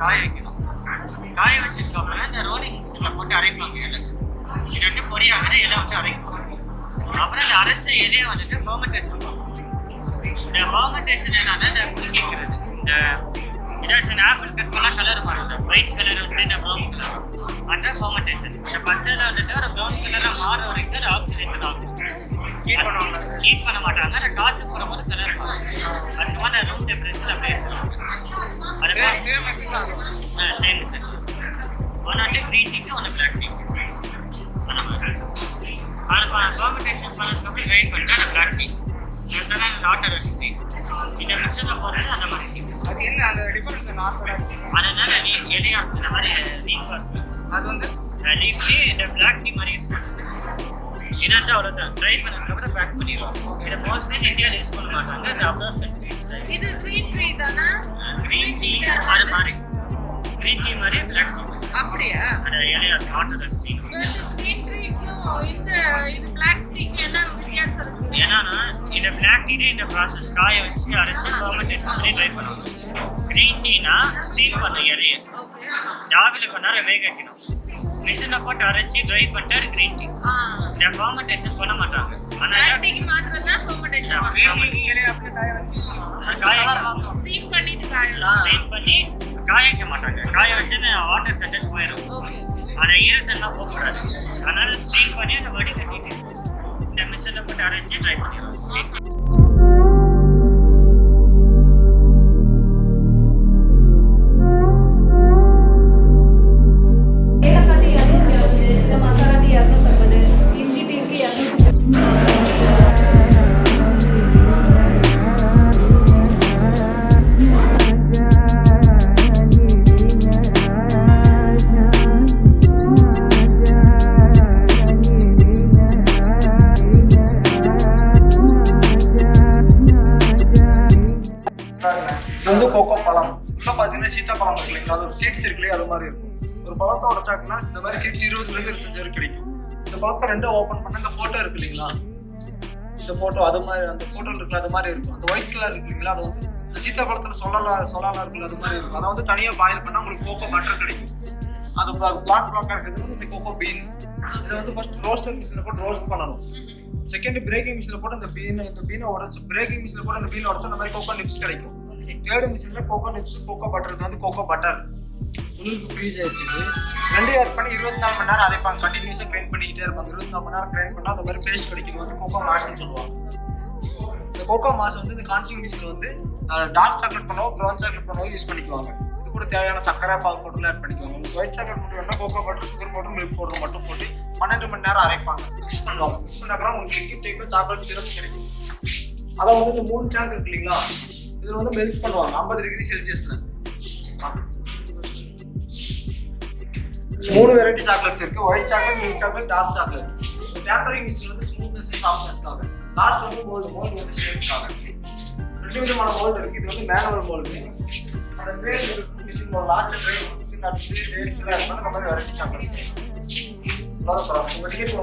காய வைக்கணும். காய வச்சதுக்கு அப்புறம் இந்த ரோலிங் மிஷினில் போட்டு அரைப்பாங்க இலை. இது வந்து பொடியாகிற இலை வந்து அரைக்கும். அப்புறம் இந்த அரைச்ச இலையை வந்துட்டு ஃபர்மெண்டேஷன் பண்ணுவோம். இந்த ஃபர்மெண்டேஷன் என்னன்னா இந்த குடிக்கிறது, இந்த ஏதாச்சும் ஆப்பிள் கட்லாம் கலர் மாறும். இந்த ஒயிட் கலர் வந்து இந்த ப்ரௌன் கலர், அதுதான் ஃபர்மெண்டேஷன். இந்த பச்சையில் வந்துட்டு ஒரு ப்ரௌன் கலராக மாற வரைக்கும் ஒரு ஆக்சிடேஷன் ஆகும். ஹீட் பண்ண மாட்டாங்க. அந்த காற்று போடும்போது கலர் மாறும். அது சும்மா ரூம் டெம்பரேச்சர் அப்படியே வச்சுருவாங்க. அது சேம் மிஷின். ஒன்று வந்து க்ரீன் டீக்கு ஒன்று பிளாக் டீ. அந்த மாதிரி அது ஃபர்மெண்டேஷன் பண்ணதுக்கப்புறம் கிரைண்ட் பண்ணிட்டு அந்த பிளாக் டீ ஆட்டர் டீ இந்த மிஷினில் போடுறது அந்த மாதிரி டீ. அது என்ன அந்த டிஃபரன்ஸ் அதனால இலையா இந்த மாதிரி லீஃபாக இருக்குது. அது வந்து லீஃப்லேயே இந்த பிளாக் டீ மாதிரி யூஸ் பண்ணுறது. என்னட்டு அவ்வளோதான். ட்ரை பண்ணதுக்கப்புறம் பேக் பண்ணிடுவோம். இதை மோஸ்ட்லி இந்தியாவில் யூஸ் பண்ண மாட்டாங்க. இது அப்ராட் கண்ட்ரீஸ். இது க்ரீன் டீ தானா? க்ரீன் டீ அது மாதிரி க்ரீன் டீ மாதிரி பிளாக் டீ அப்படியா? அந்த இலையா ஆட்டர் டீ. க்ரீன் டீக்கும் இது பிளாக் டீக்கும் என்ன வித்தியாசம் இருக்கு? ஏன்னா இந்த பிளாக் டீ இந்த ப்ராசஸ் காய வச்சு அரைச்சி ஃபர்மெண்டேஷன் பண்ணி ட்ரை பண்ணுவாங்க. க்ரீன் டீனா ஸ்டீம் பண்ண இலையை ஆவில கொஞ்ச நேரம் வேக வைக்கணும். மிஷினை போட்டு அரைச்சி ட்ரை பண்ணிட்டு அது க்ரீன் டீ. இந்த ஃபர்மெண்டேஷன் பண்ண மாட்டாங்க. பிளாக் டீக்கு மாத்திரம் தான் ஃபர்மெண்டேஷன் பண்ணுவாங்க. இலையை அப்படியே காய வச்சு ஸ்டீம் பண்ணிட்டு காய ஸ்டீம் பண்ணி காய வைக்க மாட்டாங்க. காய வச்சு வாட்டர் கண்டென்ட் போயிடும். அதை ஈரத்தெல்லாம் போகக்கூடாது. அதனால ஸ்டீம் பண்ணி அதை வடிகட்டிட்டு இந்த மிஷினில் போட்டு அரைச்சி ட்ரை பண்ணிடுவோம். இது வந்து கோகோ பழம். இப்போ பார்த்தீங்கன்னா சீத்தாப்பழம் இருக்கு இல்லைங்களா, அது ஒரு சீட்ஸ் இருக்குல்லையே அது மாதிரி இருக்கும். ஒரு பழத்தை உடைச்சாக்குன்னா இந்த மாதிரி சீட்ஸ் 20 to 25 வரைக்கும் கிடைக்கும். இந்த பழத்தை ரெண்டும் ஓப்பன் பண்ண இந்த ஃபோட்டோ இருக்கு இல்லைங்களா, இந்த ஃபோட்டோ அது மாதிரி அந்த ஃபோட்டோ இருக்குல்ல அது மாதிரி இருக்கும். அந்த ஒயிட் கலர் இருக்கு இல்லைங்களா, அது வந்து இந்த சீத்தாப்பழத்தில் சொல்லலாம் இருக்குல்ல அது மாதிரி இருக்கும். அதை வந்து தனியாக பாயில் பண்ணால் உங்களுக்கு கோகோ பட்டர் கிடைக்கும். அது பிளாக்காக இருக்கிறது வந்து இந்த கோகோ பீன். இதை வந்து ஃபர்ஸ்ட் ரோஸ்டர் மிஷினில் போட்டு ரோஸ்ட் பண்ணணும். செகண்ட் பிரேக்கிங் மிஷினில் போட்டு இந்த பீனை உடச்சு பிரேக்கிங் மிஷினில் போட்டு இந்த பீனை உடச்சு அந்த மாதிரி கோகோ நிப்ஸ் கிடைக்கும். தேர்ட் மிஷினில் கோகோ நிப்ஸ் கோகோ பட்டர் வந்து கோகோ பட்டர் உங்களுக்கு ஃப்ரீஸ் ஆயிடுச்சு. ரெண்டையும் ஆட் பண்ணி 24 மணி நேரம் அரைப்பாங்க. கண்டினியூஸாக கிரைண்ட் பண்ணிக்கிட்டே இருப்பாங்க. 24 மணி நேரம் கிரைண்ட் பண்ணால் அந்த மாதிரி பேஸ்ட் கிடைக்கும். வந்து கோகோ மாஸ்ன்னு சொல்லுவாங்க. இந்த கோகோ மாஸ் வந்து இந்த கான்சிங் மிஷினில் வந்து டார்க் சாக்லேட் பண்ணவோ ப்ரௌன் சாக்லேட் பண்ணவோ யூஸ் பண்ணிக்குவாங்க. இது கூட தேவையான சக்கரை பால் பவுடர்லாம் ஆட் பண்ணிக்குவாங்க. உங்களுக்கு ஒயிட் சாக்லேட் மட்டும் வேணா cocoa butter sugar powder milk powder மட்டும் போட்டு 12 மணி நேரம் அரைப்பாங்க. மிக்ஸ் பண்ணுவாங்க. மிக்ஸ் பண்ண அப்புறம் உங்களுக்கு லிக்விட் டைப்ல சாக்லேட் சிரப் கிடைக்கும். அதை வந்து இந்த 3 டேங்க் இருக்கு இல்லைங்களா, இதில் வந்து மெல்ட் பண்ணுவாங்க 50 டிகிரி செல்சியஸில். 3 வெரைட்டி சாக்லேட்ஸ் இருக்கு. White chocolate, milk chocolate, dark chocolate. Tampering machine வந்து ஸ்மூத்னஸ் சாஃப்ட்னஸ்க்காக. லாஸ்ட் வந்து மோல்டு வந்து ஷேப்க்காக. 2 விதமான மோல்டு இருக்கு. இது வந்து மேனுவல் மோல்டு. அந்த பேர் machine mould last try machine அடிச்சு டேட்ஸ் எல்லாம் இருக்கு. அந்த மாதிரி வெரைட்டி சாக்லேட்ஸ். அவ்வளோ உங்க டிக்கெட்